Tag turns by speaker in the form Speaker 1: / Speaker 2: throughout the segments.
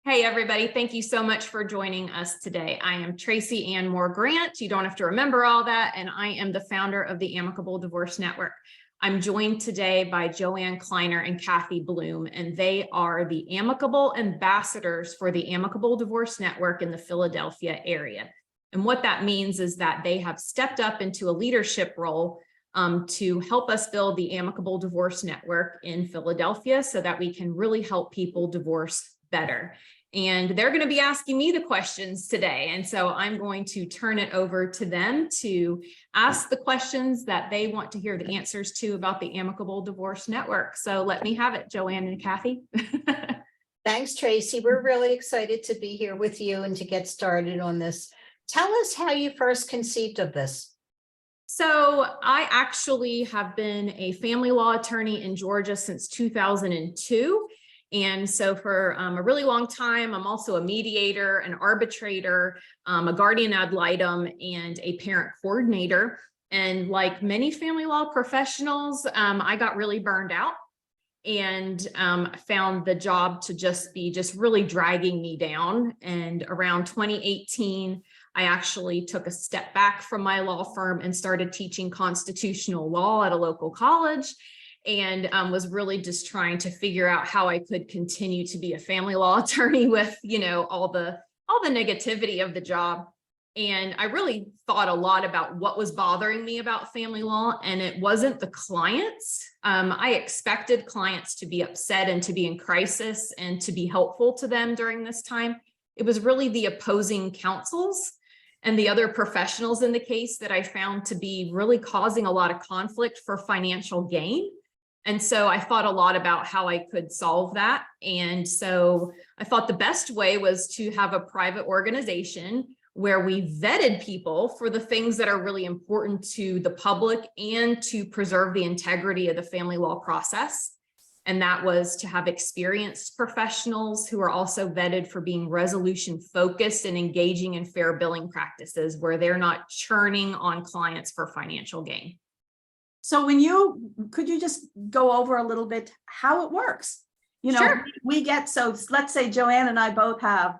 Speaker 1: Hey, everybody. Thank you so much for joining us today. I am Tracy Ann Moore-Grant. You don't have to remember all that. And I am the founder of the Amicable Divorce Network. I'm joined today by Joanne Kleiner and Kathy Bloom, and they are the Amicable Ambassadors for the Amicable Divorce Network in the Philadelphia area. And what that means is that they have stepped up into a leadership role to help us build the Amicable Divorce Network in Philadelphia so that we can really help people divorce better. And they're going to be asking me the questions today. And so I'm going to turn it over to them to ask the questions that they want to hear the answers to about the Amicable Divorce Network. So let me have it, Joanne and Kathy.
Speaker 2: Thanks, Tracy. We're really excited to be here with you and to get started on this. Tell us how you first conceived of this.
Speaker 1: So I actually have been a family law attorney in Georgia since 2002. And so for a really long time, I'm also a mediator, an arbitrator, a guardian ad litem, and a parent coordinator. And like many family law professionals, I got really burned out and found the job to just be really dragging me down. And around 2018, I actually took a step back from my law firm and started teaching constitutional law at a local college. And was really just trying to figure out how I could continue to be a family law attorney with, all the negativity of the job. And I really thought a lot about what was bothering me about family law, and it wasn't the clients. I expected clients to be upset and to be in crisis and to be helpful to them during this time. It was really the opposing counsels and the other professionals in the case that I found to be really causing a lot of conflict for financial gain. And so I thought a lot about how I could solve that. And so I thought the best way was to have a private organization where we vetted people for the things that are really important to the public and to preserve the integrity of the family law process. And that was to have experienced professionals who are also vetted for being resolution focused and engaging in fair billing practices where they're not churning on clients for financial gain.
Speaker 3: So could you just go over a little bit how it works?
Speaker 1: Sure.
Speaker 3: So let's say Joanne and I both have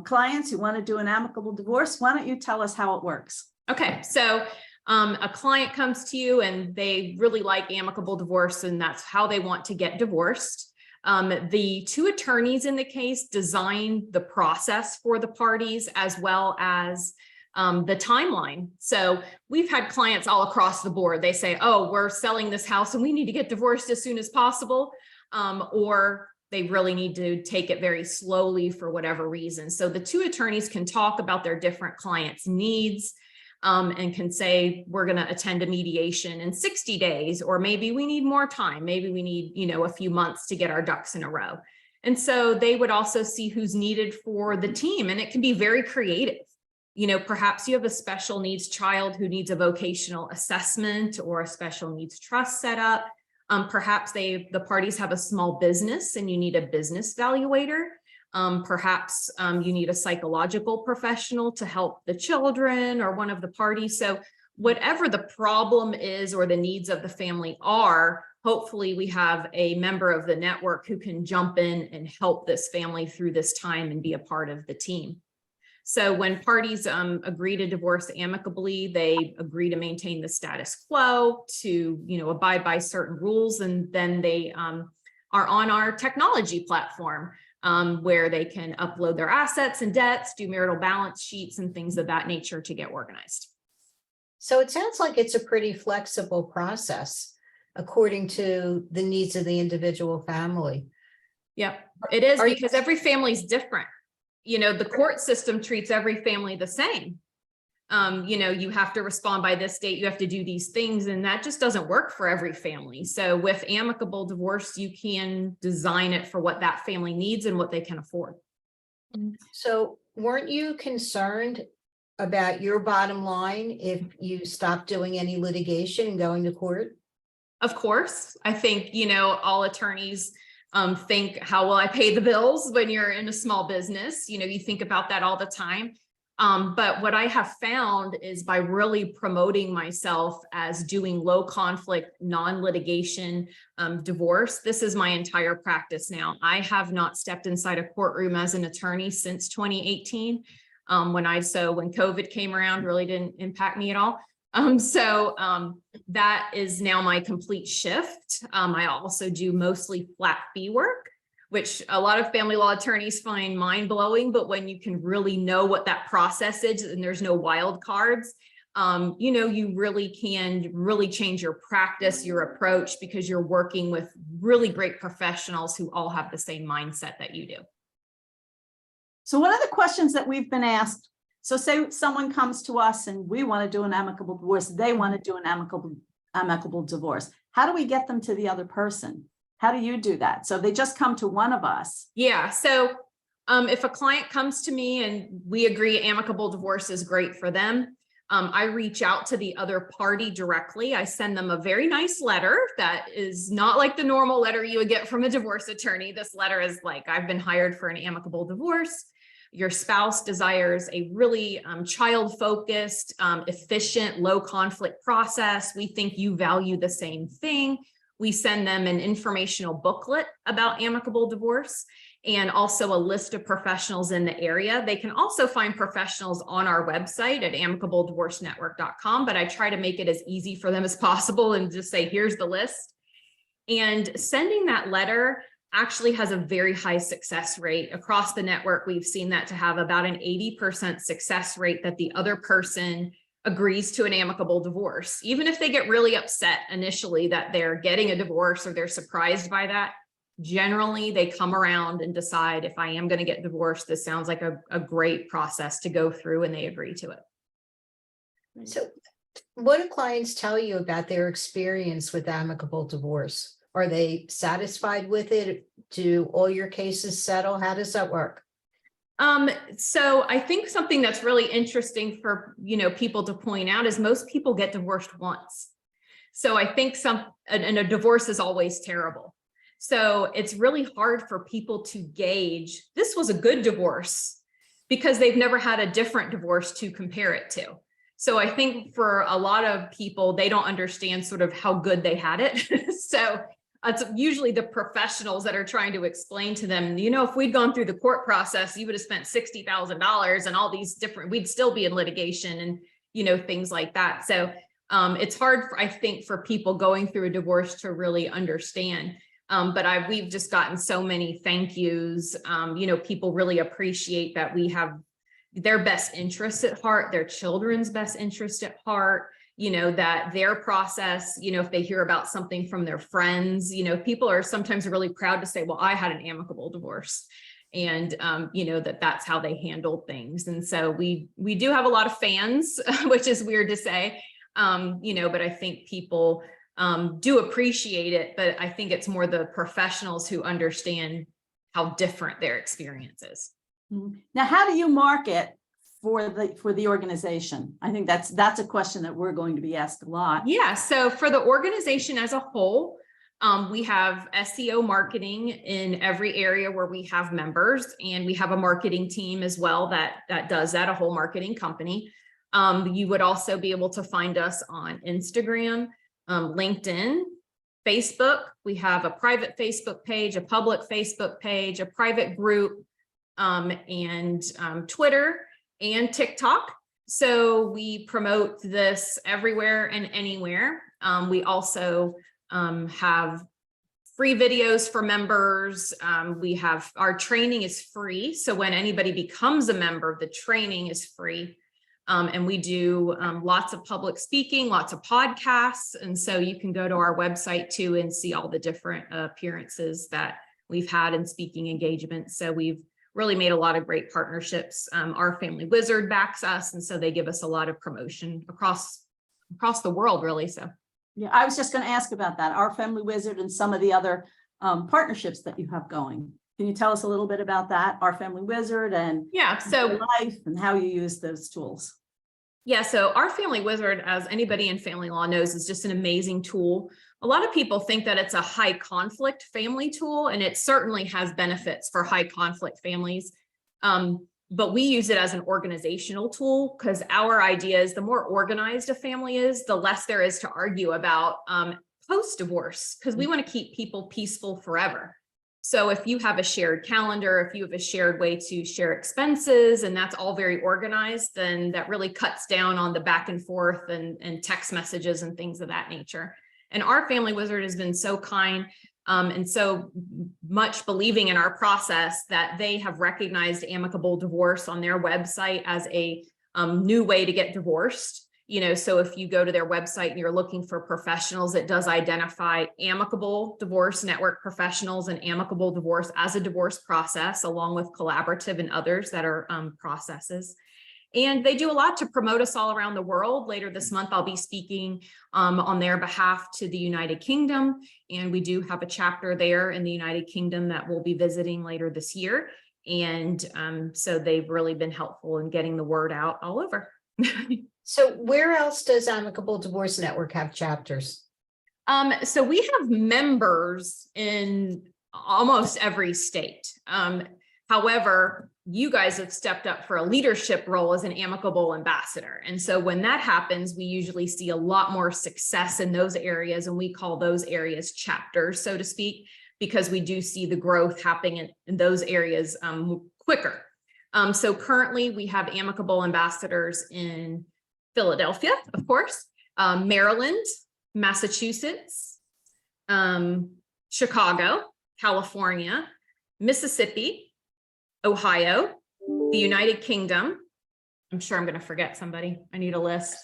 Speaker 3: clients who want to do an amicable divorce. Why don't you tell us how it works?
Speaker 1: Okay, so a client comes to you and they really like amicable divorce and that's how they want to get divorced. The two attorneys in the case design the process for the parties as well as the timeline. So we've had clients all across the board. They say, oh, we're selling this house and we need to get divorced as soon as possible. Or they really need to take it very slowly for whatever reason. So the two attorneys can talk about their different clients' needs and can say, we're going to attend a mediation in 60 days, or maybe we need more time. Maybe we need, a few months to get our ducks in a row. And so they would also see who's needed for the team. And it can be very creative. Perhaps you have a special needs child who needs a vocational assessment or a special needs trust set up. Perhaps the parties have a small business and you need a business valuator. Perhaps you need a psychological professional to help the children or one of the parties. So whatever the problem is or the needs of the family are, hopefully we have a member of the network who can jump in and help this family through this time and be a part of the team. So when parties agree to divorce amicably, they agree to maintain the status quo, to abide by certain rules, and then they are on our technology platform where they can upload their assets and debts, do marital balance sheets and things of that nature to get organized.
Speaker 2: So it sounds like it's a pretty flexible process according to the needs of the individual family.
Speaker 1: Yep, it is because every family is different. The court system treats every family the same. You have to respond by this date, you have to do these things, and that just doesn't work for every family. So with amicable divorce, you can design it for what that family needs and what they can afford.
Speaker 2: So weren't you concerned about your bottom line if you stopped doing any litigation and going to court?
Speaker 1: Of course. I think, all attorneys think, how will I pay the bills when you're in a small business? You think about that all the time. But what I have found is by really promoting myself as doing low conflict, non-litigation divorce, this is my entire practice now. I have not stepped inside a courtroom as an attorney since 2018. When COVID came around, really didn't impact me at all. That is now my complete shift. I also do mostly flat fee work, which a lot of family law attorneys find mind-blowing, but when you can really know what that process is and there's no wild cards, you really can change your practice, your approach, because you're working with really great professionals who all have the same mindset that you do.
Speaker 3: So one of the questions that we've been asked, so say someone comes to us and we want to do an amicable divorce, they want to do an amicable divorce. How do we get them to the other person? How do you do that? So they just come to one of us.
Speaker 1: Yeah. So if a client comes to me and we agree amicable divorce is great for them, I reach out to the other party directly. I send them a very nice letter that is not like the normal letter you would get from a divorce attorney. This letter is like, I've been hired for an amicable divorce. Your spouse desires a really child-focused, efficient, low conflict process. We think you value the same thing. We send them an informational booklet about amicable divorce and also a list of professionals in the area. They can also find professionals on our website at amicableDivorceNetwork.com, but I try to make it as easy for them as possible and just say, here's the list. And sending that letter actually has a very high success rate across the network. We've seen that to have about an 80% success rate that the other person agrees to an amicable divorce. Even if they get really upset initially that they're getting a divorce or they're surprised by that, generally they come around and decide, if I am going to get divorced, this sounds like a great process to go through, and they agree to it.
Speaker 2: So what do clients tell you about their experience with amicable divorce? Are they satisfied with it? Do all your cases settle? How does that work?
Speaker 1: So I think something that's really interesting for, people to point out is most people get divorced once. So I think and a divorce is always terrible. So it's really hard for people to gauge, this was a good divorce, because they've never had a different divorce to compare it to. So I think for a lot of people, they don't understand sort of how good they had it. So it's usually the professionals that are trying to explain to them, if we'd gone through the court process, you would have spent $60,000 and all these different, we'd still be in litigation and, things like that. So it's hard, I think, for people going through a divorce to really understand. But we've just gotten so many thank yous. People really appreciate that we have their best interests at heart, their children's best interest at heart. That their process, if they hear about something from their friends, people are sometimes really proud to say, well, I had an amicable divorce, and, that's how they handled things. And so we do have a lot of fans, which is weird to say, but I think people do appreciate it, but I think it's more the professionals who understand how different their experience is.
Speaker 3: Now, how do you market for the organization? I think that's a question that we're going to be asked a lot.
Speaker 1: Yeah. So for the organization as a whole, we have SEO marketing in every area where we have members, and we have a marketing team as well that does that, a whole marketing company. You would also be able to find us on Instagram, LinkedIn, Facebook. We have a private Facebook page, a public Facebook page, a private group, and Twitter and TikTok. So we promote this everywhere and anywhere. We also have free videos for members. Our training is free. So when anybody becomes a member, the training is free. And we do lots of public speaking, lots of podcasts. And so you can go to our website too and see all the different appearances that we've had in speaking engagements. So we've really made a lot of great partnerships. Our Family Wizard backs us, and so they give us a lot of promotion across the world, really. So
Speaker 3: yeah, I was just going to ask about that, Our Family Wizard and some of the other partnerships that you have going. Can you tell us a little bit about that, Our Family Wizard, and
Speaker 1: so
Speaker 3: life and how you use those tools?
Speaker 1: Yeah, so Our Family Wizard, as anybody in family law knows, is just an amazing tool. A lot of people think that it's a high conflict family tool, and it certainly has benefits for high conflict families. but we use it as an organizational tool because our idea is the more organized a family is, the less there is to argue about post-divorce, because we want to keep people peaceful forever. So if you have a shared calendar, if you have a shared way to share expenses, and that's all very organized, then that really cuts down on the back and forth and text messages and things of that nature. And our family wizard has been so kind and so much believing in our process that they have recognized amicable divorce on their website as a new way to get divorced. You know, so if you go to their website and you're looking for professionals, it does identify Amicable Divorce Network professionals and amicable divorce as a divorce process, along with collaborative and others that are processes. And they do a lot to promote us all around the world. Later this month, I'll be speaking on their behalf to the United Kingdom. And we do have a chapter there in the United Kingdom that we'll be visiting later this year. And so they've really been helpful in getting the word out all over.
Speaker 2: So where else does Amicable Divorce Network have chapters?
Speaker 1: So we have members in almost every state. However, you guys have stepped up for a leadership role as an Amicable Ambassador. And so when that happens, we usually see a lot more success in those areas. And we call those areas chapters, so to speak, because we do see the growth happening in those areas quicker. So currently we have Amicable Ambassadors in Philadelphia, of course, Maryland, Massachusetts, Chicago, California, Mississippi, Ohio, the United Kingdom. I'm sure I'm going to forget somebody. I need a list.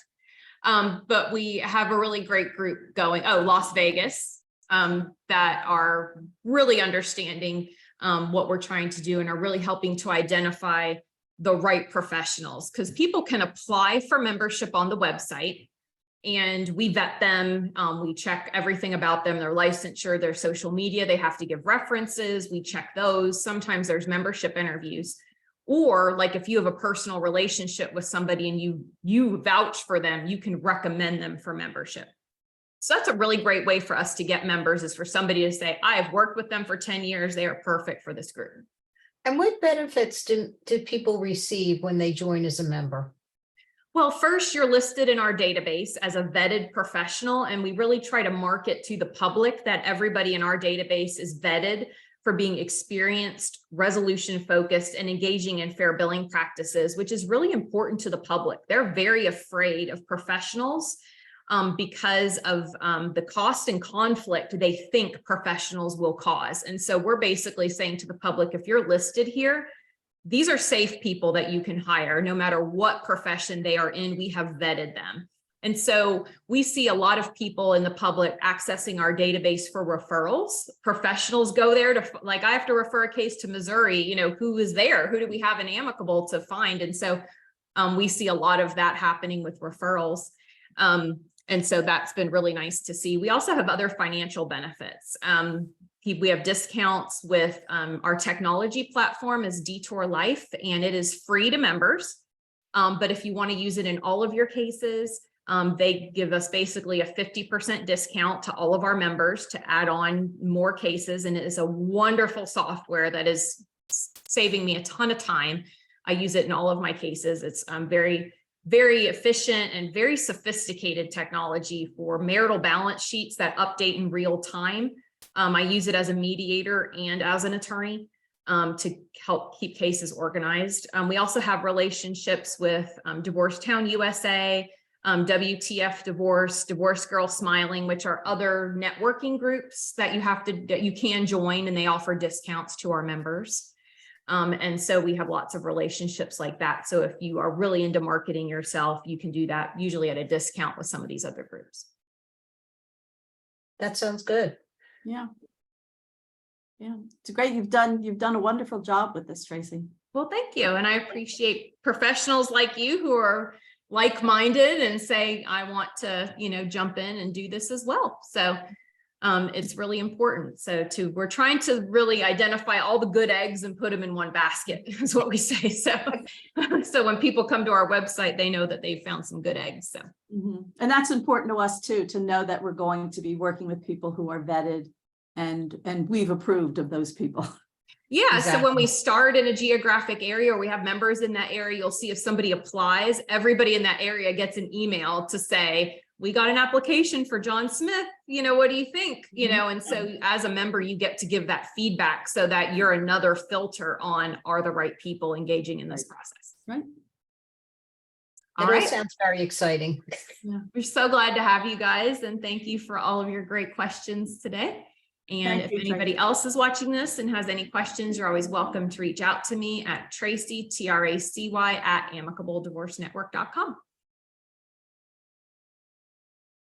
Speaker 1: But we have a really great group going. Oh, Las Vegas, that are really understanding what we're trying to do and are really helping to identify the right professionals, because people can apply for membership on the website and we vet them. We check everything about them, their licensure, their social media. They have to give references. We check those. Sometimes there's membership interviews, or like if you have a personal relationship with somebody and you vouch for them, you can recommend them for membership. So that's a really great way for us to get members, is for somebody to say, I have worked with them for 10 years. They are perfect for this group.
Speaker 2: And what benefits do people receive when they join as a member?
Speaker 1: Well, first, you're listed in our database as a vetted professional, and we really try to market to the public that everybody in our database is vetted for being experienced, resolution focused, and engaging in fair billing practices, which is really important to the public. They're very afraid of professionals because of the cost and conflict they think professionals will cause. And so we're basically saying to the public, if you're listed here, these are safe people that you can hire no matter what profession they are in. We have vetted them. And so we see a lot of people in the public accessing our database for referrals. Professionals go there to, like, I have to refer a case to Missouri, you know, who is there? Who do we have in Amicable to find? And so we see a lot of that happening with referrals. And so that's been really nice to see. We also have other financial benefits. We have discounts with our technology platform is Detour Life, and it is free to members. But if you want to use it in all of your cases, they give us basically a 50% discount to all of our members to add on more cases. And it is a wonderful software that is saving me a ton of time. I use it in all of my cases. It's very efficient and very sophisticated technology for marital balance sheets that update in real time. I use it as a mediator and as an attorney to help keep cases organized. We also have relationships with Divorce Town USA, WTF Divorce, Divorce Girl Smiling, which are other networking groups that you can join, and they offer discounts to our members. And so we have lots of relationships like that. So if you are really into marketing yourself, you can do that usually at a discount with some of these other groups.
Speaker 2: That sounds good.
Speaker 3: Yeah. Yeah, it's great. You've done a wonderful job with this, Tracy.
Speaker 1: Well, thank you. And I appreciate professionals like you who are like-minded and say, I want to, you know, jump in and do this as well. So it's really important. So we're trying to really identify all the good eggs and put them in one basket is what we say. So when people come to our website, they know that they've found some good eggs. So.
Speaker 3: And that's important to us too, to know that we're going to be working with people who are vetted and we've approved of those people.
Speaker 1: Yeah, so when we
Speaker 2: Exactly.
Speaker 1: start in a geographic area or we have members in that area, you'll see if somebody applies, everybody in that area gets an email to say, we got an application for John Smith, what do you think? And so as a member, you get to give that feedback so that you're another filter on, are the right people engaging in this process?
Speaker 3: Right.
Speaker 1: All
Speaker 2: It all
Speaker 1: right.
Speaker 2: sounds very exciting.
Speaker 1: Yeah, we're so glad to have you guys, and thank you for all of your great questions today. And
Speaker 3: Thank
Speaker 1: if
Speaker 3: you,
Speaker 1: anybody
Speaker 3: Tracy.
Speaker 1: else is watching this and has any questions, you're always welcome to reach out to me at Tracy, Tracy @ amicableDivorceNetwork.com.